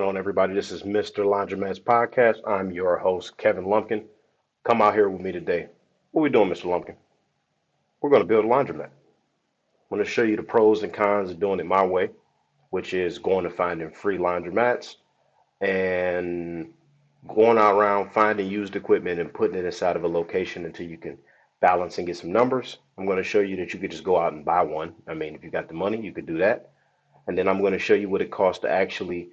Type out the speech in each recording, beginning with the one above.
on, everybody? This is Mr. Laundromat's podcast. I'm your host, Kevin Lumpkin. Come out here with me today. What we doing, Mr. Lumpkin? We're going to build a laundromat. I'm going to show you the pros and cons of doing it my way, which is going to finding free laundromats and going out around finding used equipment and putting it inside of a location until you can balance and get some numbers. I'm going to show you that you could just go out and buy one. I mean, if you got the money, you could do that. And then I'm going to show you what it costs to actually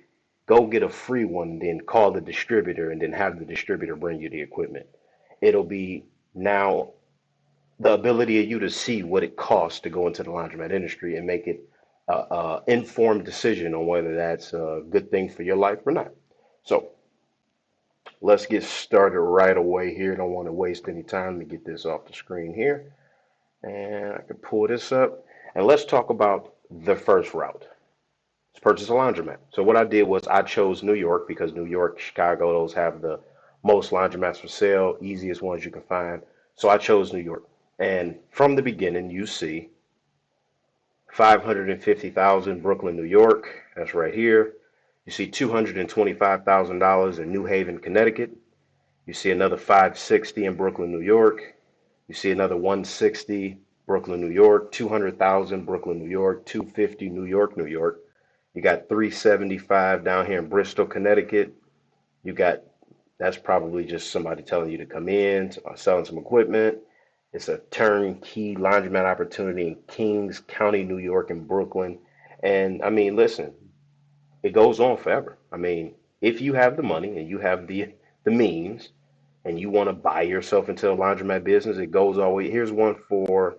go get a free one, then call the distributor and then have the distributor bring you the equipment. It'll be now the ability of you to see what it costs to go into the laundromat industry and make it a informed decision on whether that's a good thing for your life or not. So let's get started right away here. Don't want to waste any time to get this off the screen here. And I can pull this up. And let's talk about the first route. Let's purchase a laundromat. So what I did was I chose New York because New York, Chicago, those have the most laundromats for sale, easiest ones you can find. So I chose New York. And from the beginning, you see 550,000 Brooklyn, New York. That's right here. You see $225,000 in New Haven, Connecticut. You see another 560 in Brooklyn, New York. You see another 160 Brooklyn, New York, 200,000 Brooklyn, New York, 250 New York, New York. You got 375 down here in Bristol, Connecticut. You got, that's probably just somebody telling you to come in, selling some equipment. It's a turnkey laundromat opportunity in Kings County, New York, and Brooklyn. And I mean, listen, it goes on forever. I mean, if you have the money and you have the means and you want to buy yourself into a laundromat business, it goes all the way. Here's one for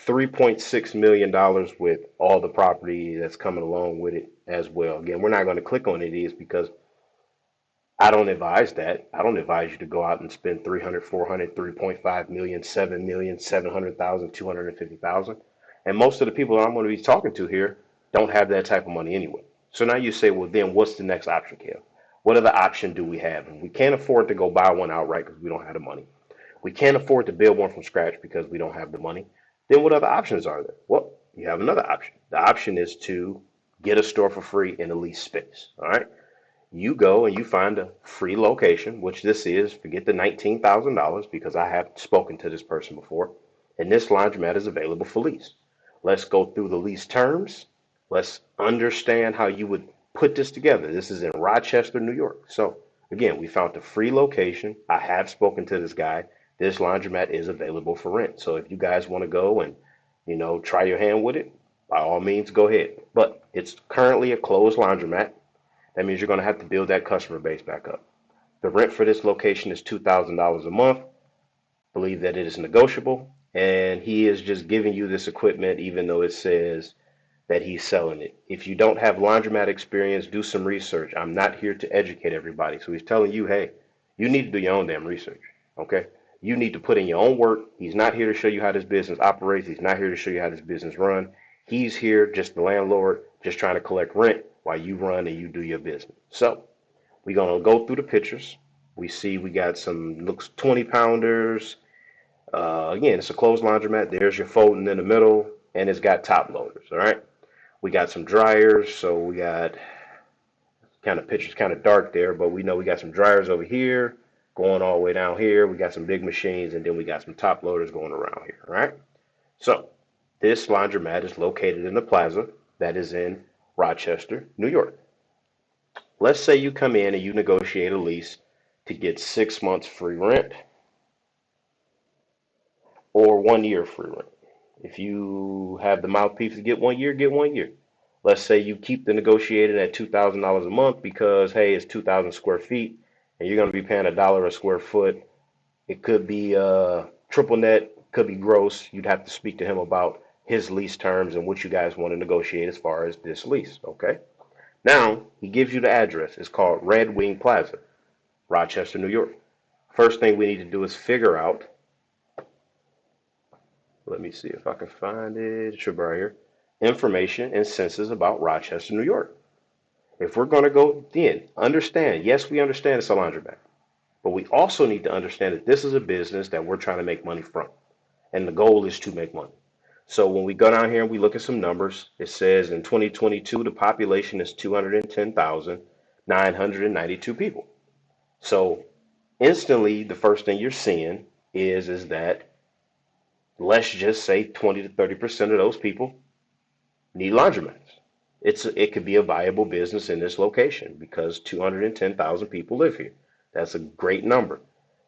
$3.6 million with all the property that's coming along with it as well. Again, we're not going to click on it is because I don't advise that. I don't advise you to go out and spend 300, 400, 3.5 million, 7 million, 700,000, 250,000. And most of the people I'm going to be talking to here don't have that type of money anyway. So now you say, well, then what's the next option, Kev? What other option do we have? And we can't afford to go buy one outright because we don't have the money. We can't afford to build one from scratch because we don't have the money. Then what other options are there? Well, you have another option. The option is to get a store for free in a lease space. All right. You go and you find a free location, which this is, forget the $19,000 because I have spoken to this person before. And this laundromat is available for lease. Let's go through the lease terms. Let's understand how you would put this together. This is in Rochester, New York. So again, we found a free location. I have spoken to this guy. This laundromat is available for rent. So if you guys want to go and, try your hand with it, by all means, go ahead. But it's currently a closed laundromat. That means you're going to have to build that customer base back up. The rent for this location is $2,000 a month. Believe that it is negotiable. And he is just giving you this equipment, even though it says that he's selling it. If you don't have laundromat experience, do some research. I'm not here to educate everybody. So he's telling you, hey, you need to do your own damn research. Okay? You need to put in your own work. He's not here to show you how this business operates. He's not here to show you how this business runs. He's here, just the landlord, just trying to collect rent while you run and you do your business. So we're going to go through the pictures. We see we got some, looks 20 pounders. Again, it's a closed laundromat. There's your folding in the middle, and it's got top loaders. All right. We got some dryers. So we got kind of pictures kind of dark there, but we know we got some dryers over here going all the way down here. We got some big machines, and then we got some top loaders going around here. All right. So this laundromat is located in the plaza that is in Rochester, New York. Let's say you come in and you negotiate a lease to get 6 months free rent or 1 year free rent. If you have the mouthpiece to get 1 year, get 1 year. Let's say you keep the negotiated at $2,000 a month because, hey, it's 2,000 square feet and you're going to be paying $1 a square foot. It could be triple net, could be gross. You'd have to speak to him about his lease terms and what you guys want to negotiate as far as this lease, okay? Now, he gives you the address. It's called Red Wing Plaza, Rochester, New York. First thing we need to do is figure out, let me see if I can find it. It should be right here. Information and census about Rochester, New York. If we're going to go in, understand, yes, we understand it's a laundromat, but we also need to understand that this is a business that we're trying to make money from, and the goal is to make money. So when we go down here and we look at some numbers, it says in 2022, the population is 210,000. 992 people. So instantly, the first thing you're seeing is that, let's just say 20 to 30% of those people need laundromats. It could be a viable business in this location because 210,000 people live here. That's a great number.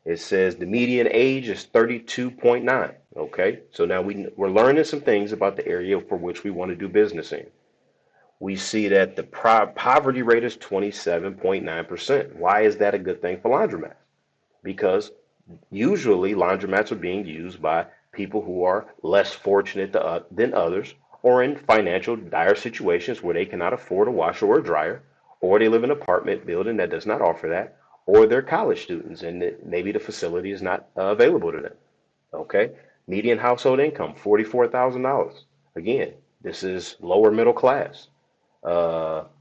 It says the median age is 32.9. Okay, so now we're learning some things about the area for which we want to do business in. We see that the poverty rate is 27.9%. Why is that a good thing for laundromats? Because usually laundromats are being used by people who are less fortunate than others, or in financial dire situations where they cannot afford a washer or a dryer, or they live in an apartment building that does not offer that, or they're college students and maybe the facility is not available to them. Okay, median household income $44,000. Again, this is lower middle class.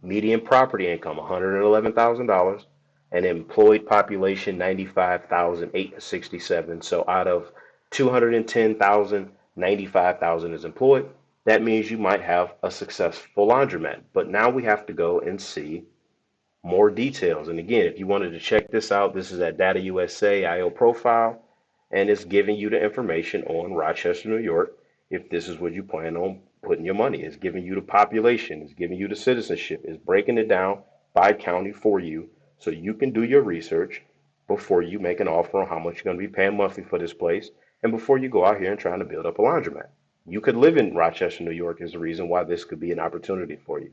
Median property income $111,000, and employed population 95,867. So out of 210,000, 95,000 is employed. That means you might have a successful laundromat. But now we have to go and see more details. And again, if you wanted to check this out, this is at Data USA IO profile, and it's giving you the information on Rochester, New York, if this is what you plan on putting your money. It's giving you the population, it's giving you the citizenship, it's breaking it down by county for you so you can do your research before you make an offer on how much you're going to be paying monthly for this place and before you go out here and trying to build up a laundromat. You could live in Rochester, New York is the reason why this could be an opportunity for you.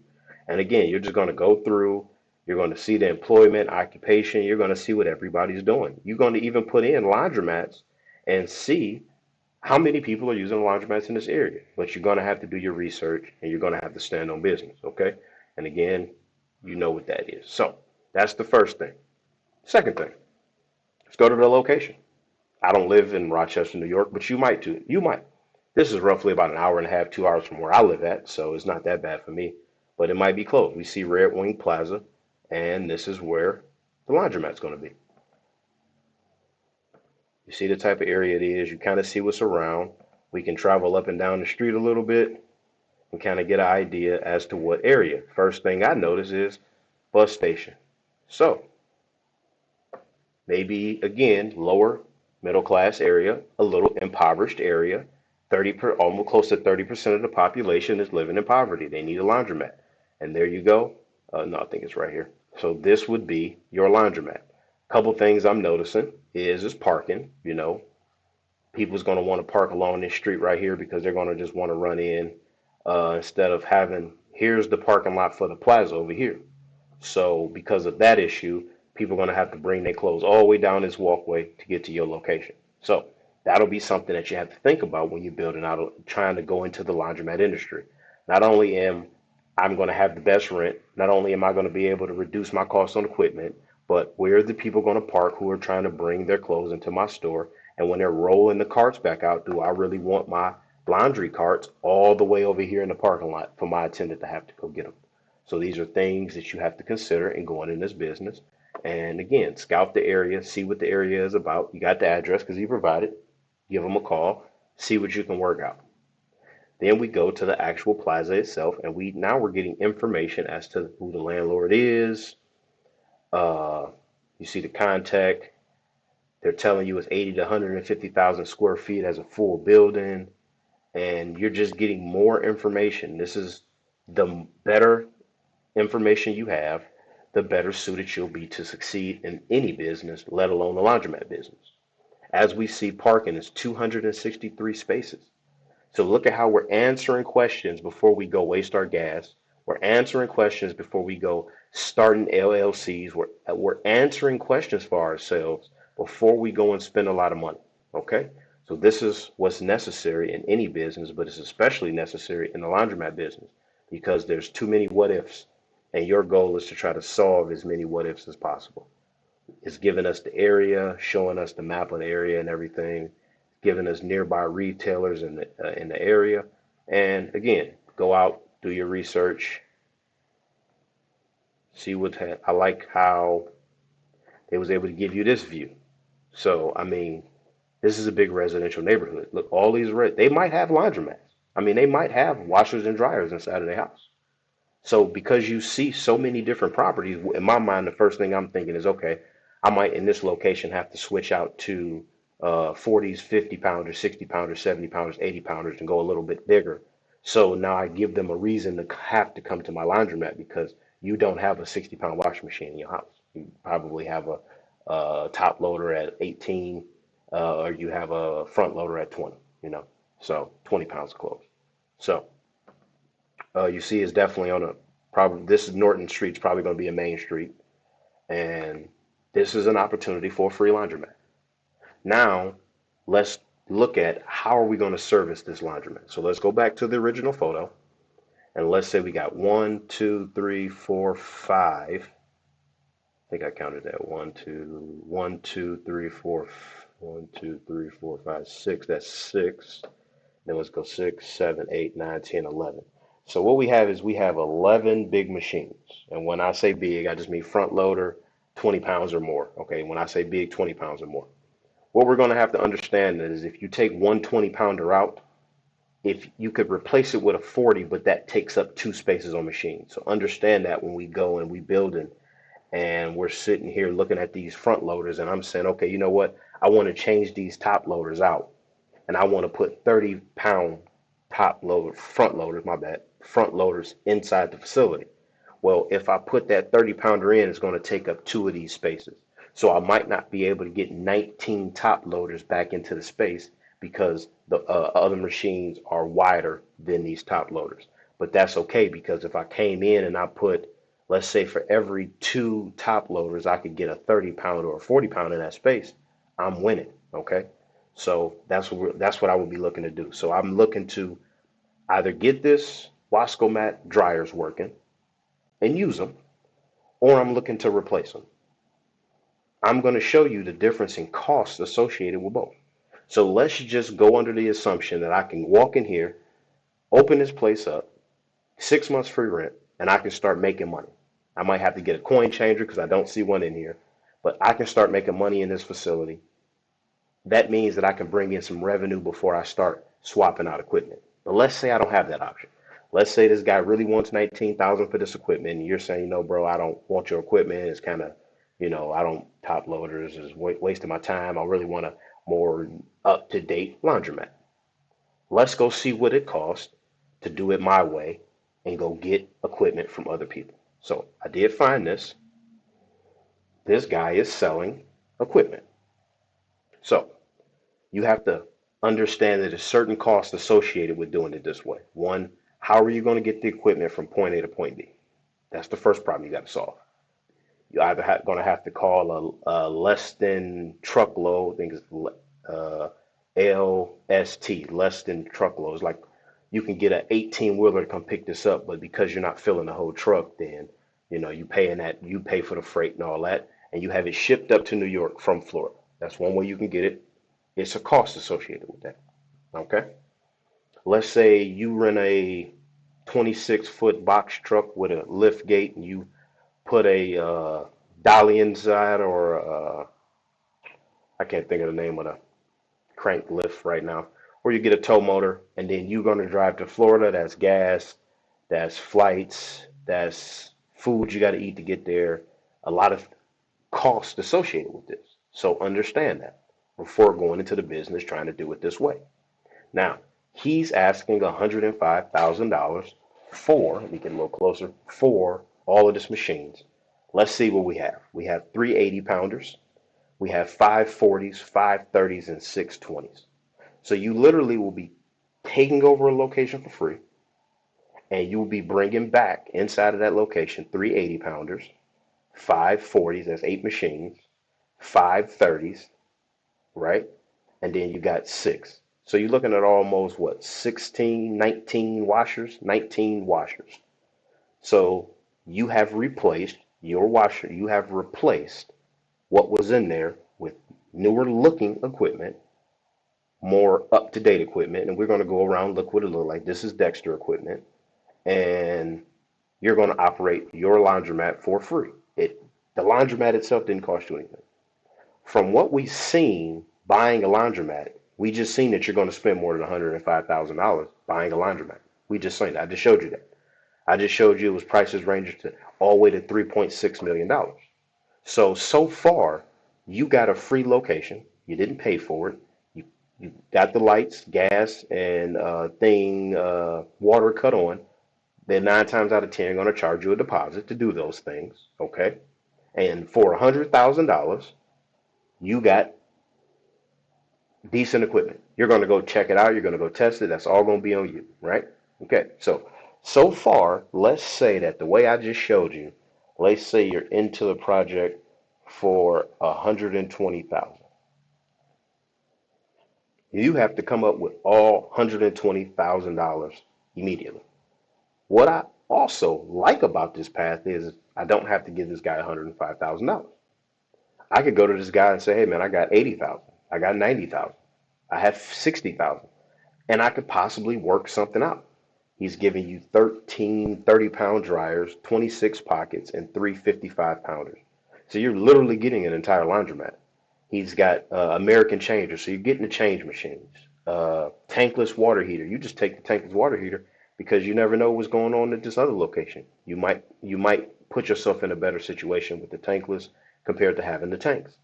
And again, you're just going to go through, you're going to see the employment, occupation. You're going to see what everybody's doing. You're going to even put in laundromats and see how many people are using laundromats in this area. But you're going to have to do your research and you're going to have to stand on business. Okay. And again, you know what that is. So that's the first thing. Second thing, let's go to the location. I don't live in Rochester, New York, but you might too. You might. This is roughly about an hour and a half, 2 hours from where I live at. So it's not that bad for me, but it might be close. We see Red Wing Plaza, and this is where the laundromat's going to be. You see the type of area it is. You kind of see what's around. We can travel up and down the street a little bit and kind of get an idea as to what area. First thing I notice is bus station. So maybe again, lower middle class area, a little impoverished area. Almost close to 30% of the population is living in poverty. They need a laundromat. And there you go. No, I think it's right here. So this would be your laundromat. Couple things I'm noticing is parking. People's going to want to park along this street right here because they're going to just want to run in instead of having, here's the parking lot for the plaza over here. So because of that issue, people are going to have to bring their clothes all the way down this walkway to get to your location. So that'll be something that you have to think about when you're building out, trying to go into the laundromat industry. Not only am I'm going to have the best rent, not only am I going to be able to reduce my cost on equipment, but where are the people going to park who are trying to bring their clothes into my store? And when they're rolling the carts back out, do I really want my laundry carts all the way over here in the parking lot for my attendant to have to go get them? So these are things that you have to consider in going in this business. And again, scout the area, see what the area is about. You got the address because you provided. Give them a call, see what you can work out. Then we go to the actual plaza itself, and we're getting information as to who the landlord is. Uh, you see the contact. They're telling you it's 80 to 150,000 square feet as a full building, and you're just getting more information. This is the better information you have, the better suited you'll be to succeed in any business, let alone the laundromat business. As we see, parking is 263 spaces. So look at how we're answering questions before we go waste our gas. We're answering questions before we go starting LLCs. We're answering questions for ourselves before we go and spend a lot of money. Okay? So this is what's necessary in any business, but it's especially necessary in the laundromat business because there's too many what ifs. And your goal is to try to solve as many what ifs as possible. It's giving us the area, showing us the map of the area and everything, giving us nearby retailers in the area. And again, go out, do your research, see I like how they was able to give you this view. So I mean, this is a big residential neighborhood. Look, all these they might have laundromats. I mean, they might have washers and dryers inside of their house. So because you see so many different properties, in my mind, the first thing I'm thinking is, okay, I might in this location have to switch out to 40s, 50 pounders, 60 pounders, 70 pounders, 80 pounders, and go a little bit bigger. So now I give them a reason to have to come to my laundromat because you don't have a 60-pound washing machine in your house. You probably have a top loader at 18, or you have a front loader at 20, you know, so 20 pounds of clothes. So you see is definitely on a probably this is Norton Street's probably going to be a main street, and this is an opportunity for a free laundromat. Now, let's look at how are we going to service this laundromat. So let's go back to the original photo, and let's say we got one, two, three, four, five. I think I counted that one, two, three, four, 1, 2, 3, 4, 5, 6. That's six. Then let's go 6, 7, 8, 9, 10, 11. So what we have is we have 11 big machines. And when I say big, I just mean front loader, 20 pounds or more. Okay, when I say big, 20 pounds or more. What we're going to have to understand is if you take one 20-pounder out, if you could replace it with a 40, but that takes up two spaces on machine. So understand that when we go and we building and we're sitting here looking at these front loaders and I'm saying, okay, you know what? I want to change these top loaders out and I want to put 30-pound front loaders, my bad, front loaders inside the facility. Well, if I put that 30-pounder in, it's going to take up two of these spaces. So I might not be able to get 19 top loaders back into the space because the other machines are wider than these top loaders. But that's okay because if I came in and I put, let's say for every two top loaders, I could get a 30-pound or a 40-pound in that space, I'm winning. Okay. So that's what I would be looking to do. So I'm looking to either get this Wascomat dryers working and use them, or I'm looking to replace them. I'm going to show you the difference in costs associated with both. So let's just go under the assumption that I can walk in here, open this place up, 6 months free rent, and I can start making money. I might have to get a coin changer because I don't see one in here, but I can start making money in this facility. That means that I can bring in some revenue before I start swapping out equipment. But let's say I don't have that option. Let's say this guy really wants 19,000 for this equipment, and you're saying, bro, I don't want your equipment. It's kind of, I don't top loaders. It's wasting my time. I really want a more up to date laundromat. Let's go see what it costs to do it my way and go get equipment from other people. So I did find this. This guy is selling equipment. So you have to understand that there's certain costs associated with doing it this way. One, how are you going to get the equipment from point A to point B? That's the first problem you got to solve. You're either going to have to call a less than truckload, I think it's LST, less than truckload. It's like you can get an 18-wheeler to come pick this up, but because you're not filling the whole truck, then you pay for the freight and all that, and you have it shipped up to New York from Florida. That's one way you can get it. It's a cost associated with that. Okay. Let's say you rent a 26-foot box truck with a lift gate and you put a dolly inside, or I can't think of the name of the crank lift right now, or you get a tow motor and then you're going to drive to Florida. That's gas, that's flights, that's food you got to eat to get there. A lot of cost associated with this. So understand that before going into the business trying to do it this way. Now, he's asking $105,000 for, let me get a little closer, for all of these machines. Let's see what we have. We have three 80-pounders. We have five 40s, five 30s, and six 20s. So you literally will be taking over a location for free, and you will be bringing back inside of that location three 80-pounders, five 40s, that's eight machines, five 30s, right? And then you got six. So you're looking at almost what, 16, 19 washers? 19 washers. So you have replaced your washer, you have replaced what was in there with newer looking equipment, more up to date equipment. And we're going to go around, look what it looks like. This is Dexter equipment. And you're going to operate your laundromat for free. The laundromat itself didn't cost you anything. From what we've seen buying a laundromat, we just seen that you're going to spend more than $105,000 buying a laundromat. We just seen that. I just showed you that. I just showed you it was prices ranging to all the way to $3.6 million. So far, you got a free location. You didn't pay for it. You got the lights, gas, and water cut on. Then 9 times out of 10, going to charge you a deposit to do those things. Okay. And for $100,000, you got decent equipment. You're going to go check it out. You're going to go test it. That's all going to be on you, right? Okay. So far, let's say that the way I just showed you, let's say you're into the project for 120,000. You have to come up with all $120,000 immediately. What I also like about this path is I don't have to give this guy $105,000. I could go to this guy and say, hey man, I got 80,000. I got 90,000. I have 60,000. And I could possibly work something out. He's giving you 13 30-pound dryers, 26 pockets, and three 55-pounders. So you're literally getting an entire laundromat. He's got American changers, so you're getting the change machines. Tankless water heater. You just take the tankless water heater because you never know what's going on at this other location. You might put yourself in a better situation with the tankless compared to having the tanks.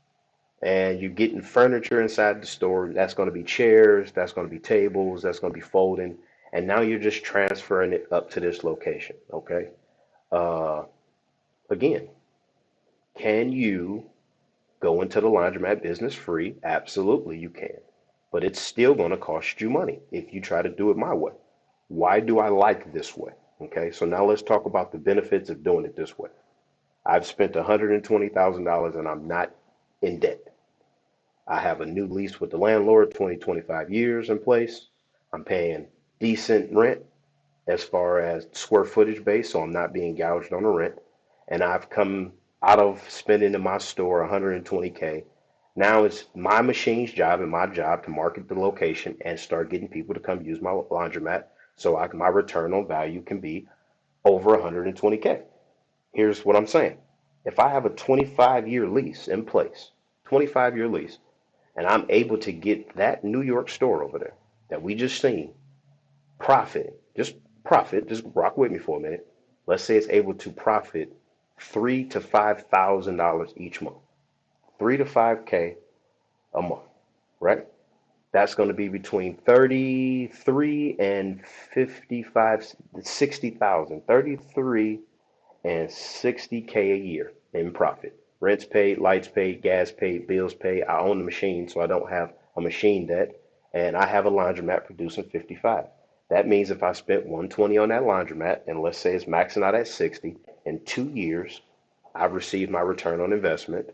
And you're getting furniture inside the store. That's going to be chairs, that's going to be tables, that's going to be folding, and now you're just transferring it up to this location. Okay. Uh, Again, can you go into the laundromat business free? Absolutely, you can. But it's still going to cost you money if you try to do it my way. Why do I like this way? Okay, so now let's talk about the benefits of doing it this way. I've spent $120,000 and I'm not in debt. I have a new lease with the landlord, 20, 25 years in place. I'm paying decent rent as far as square footage base, so I'm not being gouged on the rent. And I've come out of spending in my store 120K. Now it's my machine's job and my job to market the location and start getting people to come use my laundromat so my return on value can be over 120K. Here's what I'm saying. If I have a 25-year lease in place, 25-year lease, and I'm able to get that New York store over there that we just seen profit, just rock with me for a minute. Let's say it's able to profit $3,000 to $5,000 each month, 3 to 5K a month, right? That's going to be between 33 and 55, 60,000, 33 and 60K a year in profit. Rent's paid, lights paid, gas paid, bills paid. I own the machine, so I don't have a machine debt. And I have a laundromat producing 55. That means if I spent 120 on that laundromat, and let's say it's maxing out at 60, in 2 years, I've received my return on investment,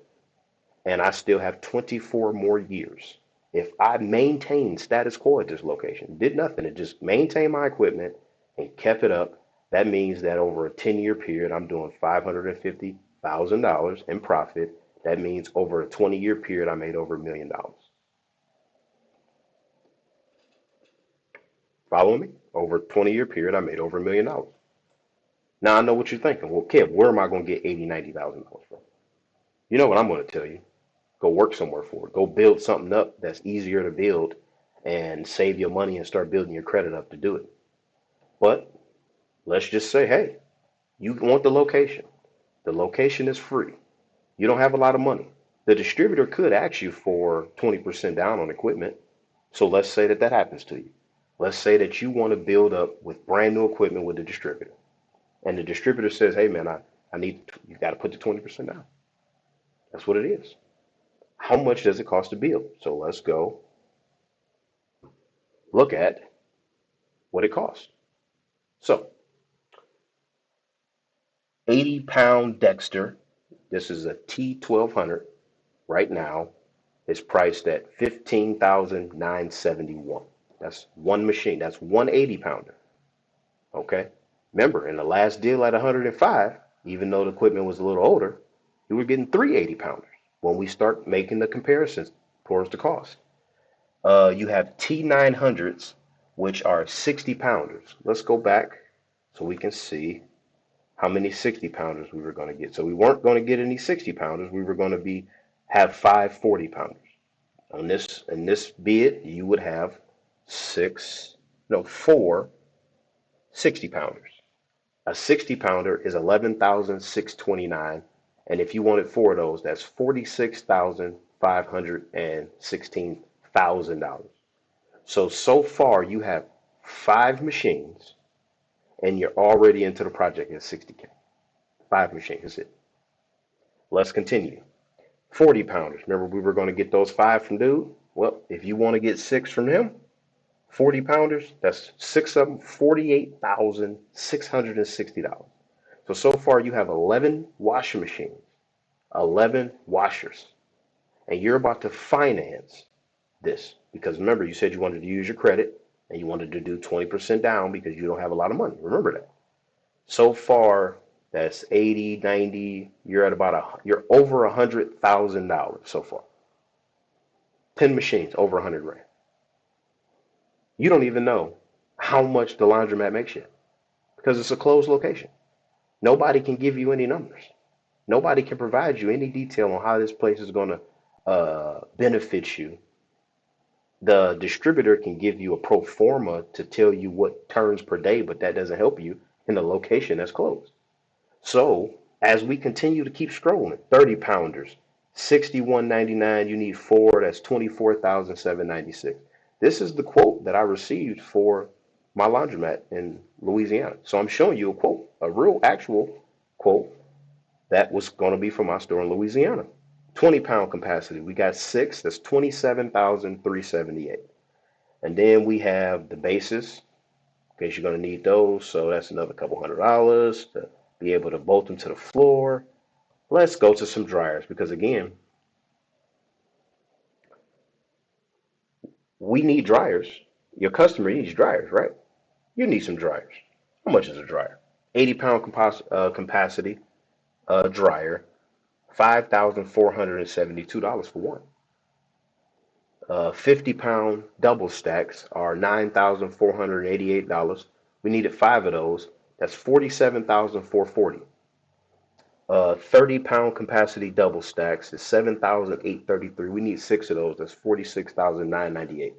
and I still have 24 more years. If I maintained status quo at this location, did nothing, and just maintained my equipment and kept it up, that means that over a 10-year period, I'm doing $550,000 in profit. That means over a 20-year period, I made over $1 million. Follow me? Over a 20-year period, I made over $1 million. Now I know what you're thinking. Well, Kev, where am I going to get 80, $90,000 from? You know what I'm going to tell you. Go work somewhere for it. Go build something up that's easier to build and save your money and start building your credit up to do it. But let's just say, hey, you want the location. The location is free. You don't have a lot of money. The distributor could ask you for 20% down on equipment. So let's say that happens to you. Let's say that you want to build up with brand new equipment with the distributor. And the distributor says, hey, man, I need, you got to put the 20% down. That's what it is. How much does it cost to build? So let's go look at what it costs. So 80-pound Dexter, this is a T1200 right now, is priced at 15,971. That's one machine. That's one 80-pounder. Okay. Remember, in the last deal at 105, even though the equipment was a little older, you were getting three 80-pounders when we start making the comparisons towards the cost. You have T900s, which are 60-pounders. Let's go back so we can see how many 60-pounders we were going to get. So we weren't going to get any 60-pounders. We were going to have five 40-pounders. In this bid, you would have four 60-pounders. A 60 pounder is 11,629, and if you wanted four of those, that's $46,516,000. So far you have five machines, and you're already into the project at 60K. Five machines, that's it. Let's continue. 40 pounders. Remember, we were going to get those five from dude? Well, if you want to get six from him, 40 pounders, that's six of them, $48,660. So far you have 11 washing machines, 11 washers, and you're about to finance this because remember, you said you wanted to use your credit and you wanted to do 20% down because you don't have a lot of money. Remember that. So far, that's 80, 90. You're at you're over $100,000 so far. 10 machines, over 100 grand. You don't even know how much the laundromat makes yet because it's a closed location. Nobody can give you any numbers. Nobody can provide you any detail on how this place is going to benefit you. The distributor can give you a pro forma to tell you what turns per day, but that doesn't help you in the location that's closed. So as we continue to keep scrolling, 30 pounders, 61.99. You need four. That's 24,796. This is the quote that I received for my laundromat in Louisiana. So I'm showing you a quote, a real actual quote that was going to be for my store in Louisiana. 20-pound capacity. We got six. That's 27,378. And then we have the bases, in case you're going to need those. So that's another couple $100 to be able to bolt them to the floor. Let's go to some dryers because, again, we need dryers. Your customer needs dryers, right? You need some dryers. How much is a dryer? 80-pound capacity dryer, $5,472 for one. 50-pound double stacks are $9,488. We needed five of those. That's $47,440. 30-pound capacity double stacks is $7,833. We need six of those. That's $46,998.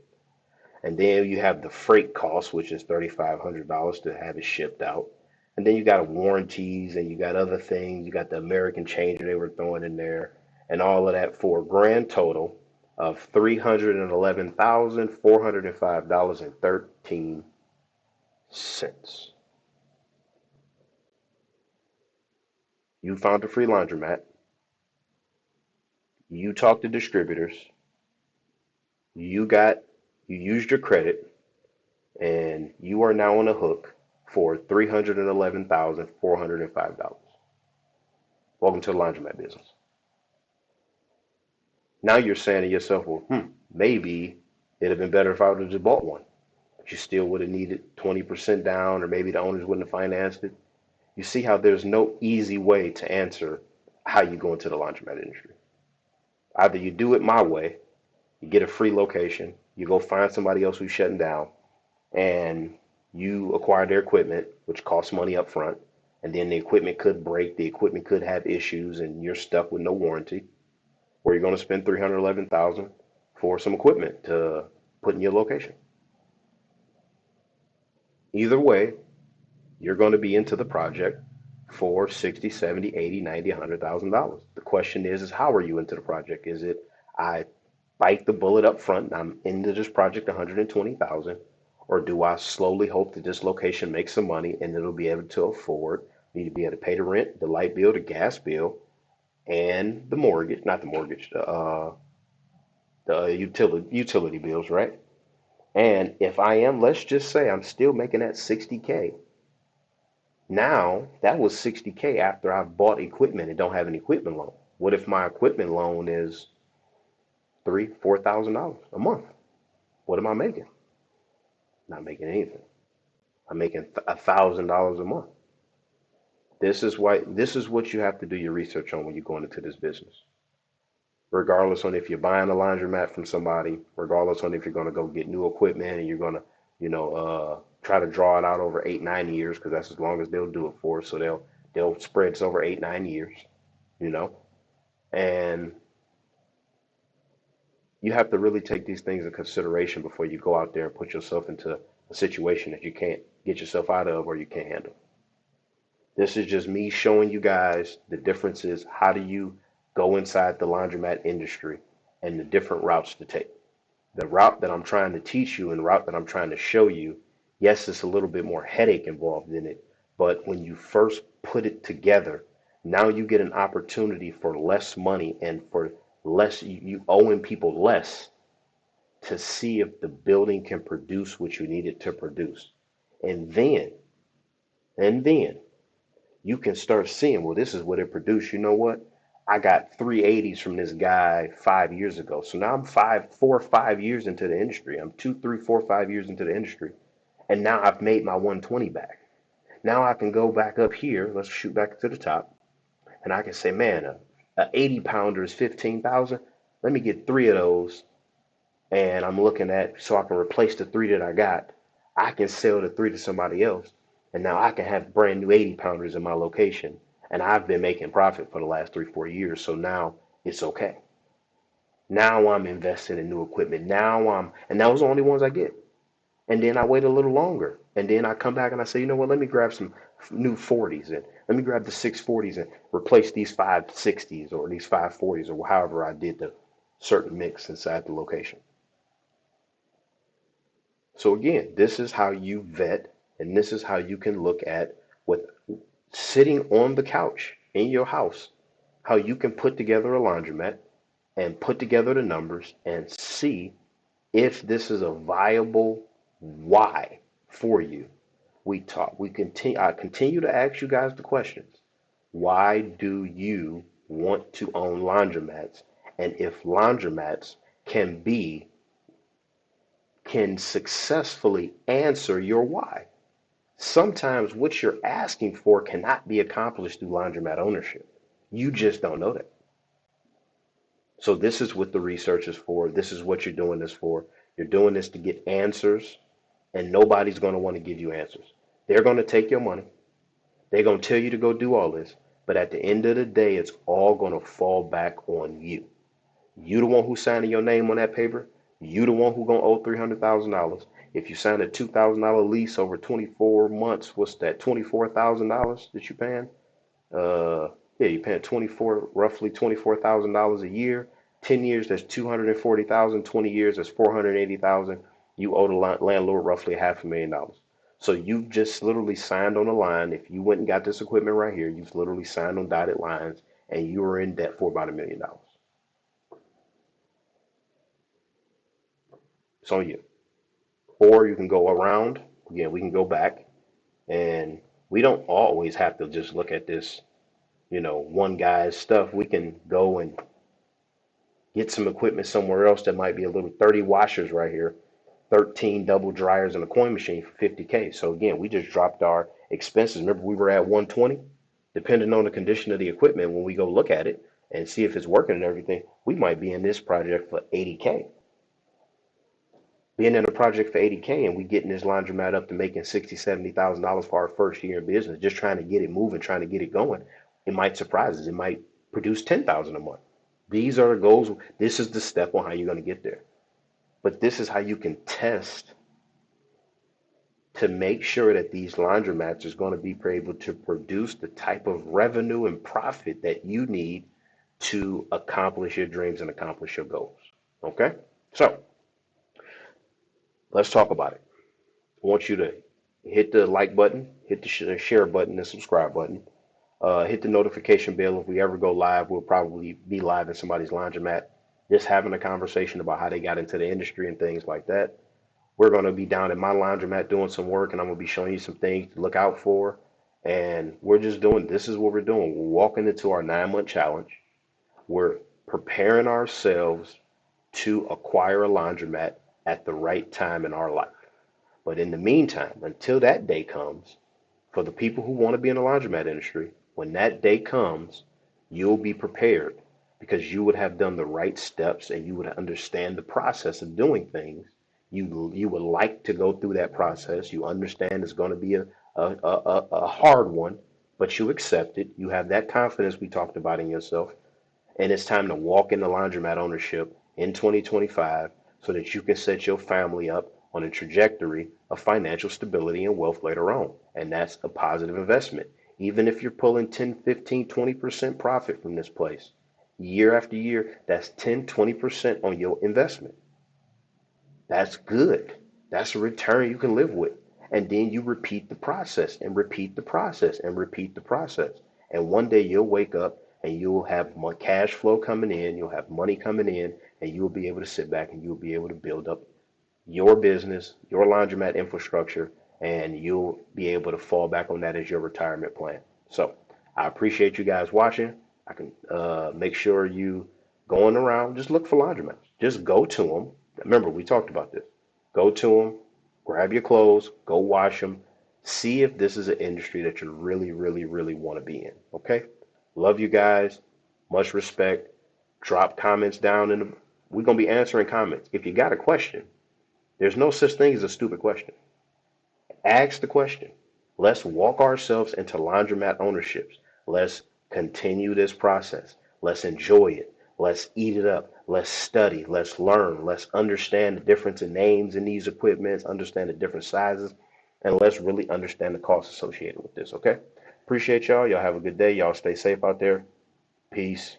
And then you have the freight cost, which is $3,500 to have it shipped out. And then you got warranties and you got other things. You got the American changer they were throwing in there and all of that for a grand total of $311,405.13. You found a free laundromat. You talked to distributors. You got, you used your credit, and you are now on the hook for $311,405. Welcome to the laundromat business. Now you're saying to yourself, well, maybe it'd have been better if I would have just bought one. But you still would have needed 20% down, or maybe the owners wouldn't have financed it. You see how there's no easy way to answer how you go into the laundromat industry. Either you do it my way, you get a free location, you go find somebody else who's shutting down, and you acquire their equipment, which costs money up front, and then the equipment could break, the equipment could have issues, and you're stuck with no warranty, or you're going to spend $311,000 for some equipment to put in your location. Either way, you're going to be into the project for 60, 70, 80, 90, $100,000. The question is how are you into the project? Is it I bite the bullet up front and I'm into this project 120,000, or do I slowly hope that this location makes some money and it'll be able to afford me to be able to pay the rent, the light bill, the gas bill, and the mortgage, not the mortgage, the utility bills, right? And if I am, let's just say I'm still making that 60K. Now, that was 60K after I've bought equipment and don't have an equipment loan. What if my equipment loan is $3,000, $4,000 a month? What am I making? Not making anything. I'm making $1,000 a month. This is what you have to do your research on when you're going into this business. Regardless on if you're buying a laundromat from somebody, regardless on if you're going to go get new equipment and you're going to, try to draw it out over 8, 9 years, because that's as long as they'll do it for. So they'll spread this over 8, 9 years, you know, and you have to really take these things in consideration before you go out there and put yourself into a situation that you can't get yourself out of or you can't handle. This is just me showing you guys the differences. How do you go inside the laundromat industry and the different routes to take? The route that I'm trying to teach you and the route that I'm trying to show you, yes, it's a little bit more headache involved in it, but when you first put it together, now you get an opportunity for less money and for less, you owing people less to see if the building can produce what you need it to produce. And then, and then you can start seeing, well, this is what it produced. You know what? I got 380s from this guy 5 years ago. So now I'm 4 or 5 years into the industry. I'm 2, 3, 4, 5 years into the industry. And now I've made my 120 back. Now I can go back up here. Let's shoot back to the top. And I can say, man, a 80 pounder is 15,000. Let me get three of those. And I'm looking at, so I can replace the three that I got. I can sell the three to somebody else. And now I can have brand new 80 pounders in my location. And I've been making profit for the last 3, 4 years. So now it's okay. Now I'm investing in new equipment. And that was the only ones I get. And then I wait a little longer. And then I come back and I say, you know what, let me grab some new 40s and let me grab the 640s and replace these 560s or these 540s or however I did the certain mix inside the location. So again, this is how you vet and this is how you can look at with sitting on the couch in your house, how you can put together a laundromat and put together the numbers and see if this is a viable why for you. I continue to ask you guys the questions. Why do you want to own laundromats? And if laundromats can be can successfully answer your why. Sometimes what you're asking for cannot be accomplished through laundromat ownership. You just don't know that. So this is what the research is for. This is what you're doing this for. You're doing this to get answers, and nobody's going to want to give you answers. They're going to take your money. They're going to tell you to go do all this. But at the end of the day, it's all going to fall back on you. You the one who's signing your name on that paper. You the one who gonna owe $300,000. If you sign a $2,000 lease over 24 months, what's that? $24,000 that you paying? Uh, yeah, you're paying roughly $24,000 a year. 10 years, that's 240,000. 20 years, that's 480,000. You owe the landlord roughly $500,000. So you've just literally signed on a line. If you went and got this equipment right here, you've literally signed on dotted lines, and you are in debt for about $1 million. It's on you. Or you can go around. Again, we can go back, and we don't always have to just look at this, one guy's stuff. We can go and get some equipment somewhere else that might be a little 30 washers right here, 13 double dryers and a coin machine for 50K. So again, we just dropped our expenses. Remember, we were at 120. Depending on the condition of the equipment, when we go look at it and see if it's working and everything, we might be in this project for 80K. Being in a project for 80K and we getting this laundromat up to making 60, $70,000 for our first year in business, just trying to get it moving, trying to get it going, it might surprise us. It might produce 10,000 a month. These are the goals. This is the step on how you're going to get there. But this is how you can test to make sure that these laundromats is going to be able to produce the type of revenue and profit that you need to accomplish your dreams and accomplish your goals. Okay? So let's talk about it. I want you to hit the like button, hit the share button, the subscribe button. Hit the notification bell. If we ever go live, we'll probably be live in somebody's laundromat, just having a conversation about how they got into the industry and things like that. We're going to be down in my laundromat doing some work, and I'm going to be showing you some things to look out for. And we're just doing, this is what we're doing. We're walking into our 9-month challenge. We're preparing ourselves to acquire a laundromat at the right time in our life. But in the meantime, until that day comes, for the people who want to be in the laundromat industry, when that day comes, you'll be prepared because you would have done the right steps and you would understand the process of doing things. You would like to go through that process. You understand it's going to be a hard one, but you accept it. You have that confidence we talked about in yourself. And it's time to walk into laundromat ownership in 2025 so that you can set your family up on a trajectory of financial stability and wealth later on. And that's a positive investment. Even if you're pulling 10, 15, 20% profit from this place, year after year, that's 10, 20% on your investment. That's good. That's a return you can live with. And then you repeat the process and repeat the process and repeat the process. And one day you'll wake up and you'll have more cash flow coming in, you'll have money coming in, and you'll be able to sit back and you'll be able to build up your business, your laundromat infrastructure, and you'll be able to fall back on that as your retirement plan. So I appreciate you guys watching. I can make sure you going around, just look for laundromats. Just go to them. Remember, we talked about this. Go to them, grab your clothes, go wash them, see if this is an industry that you really, really, really want to be in. Okay? Love you guys. Much respect. Drop comments down in the. We're gonna be answering comments. If you got a question, there's no such thing as a stupid question. Ask the question. Let's walk ourselves into laundromat ownerships. Let's continue this process. Let's enjoy it. Let's eat it up. Let's study. Let's learn. Let's understand the difference in names in these equipments, understand the different sizes, and let's really understand the costs associated with this, okay? Appreciate y'all. Y'all have a good day. Y'all stay safe out there. Peace.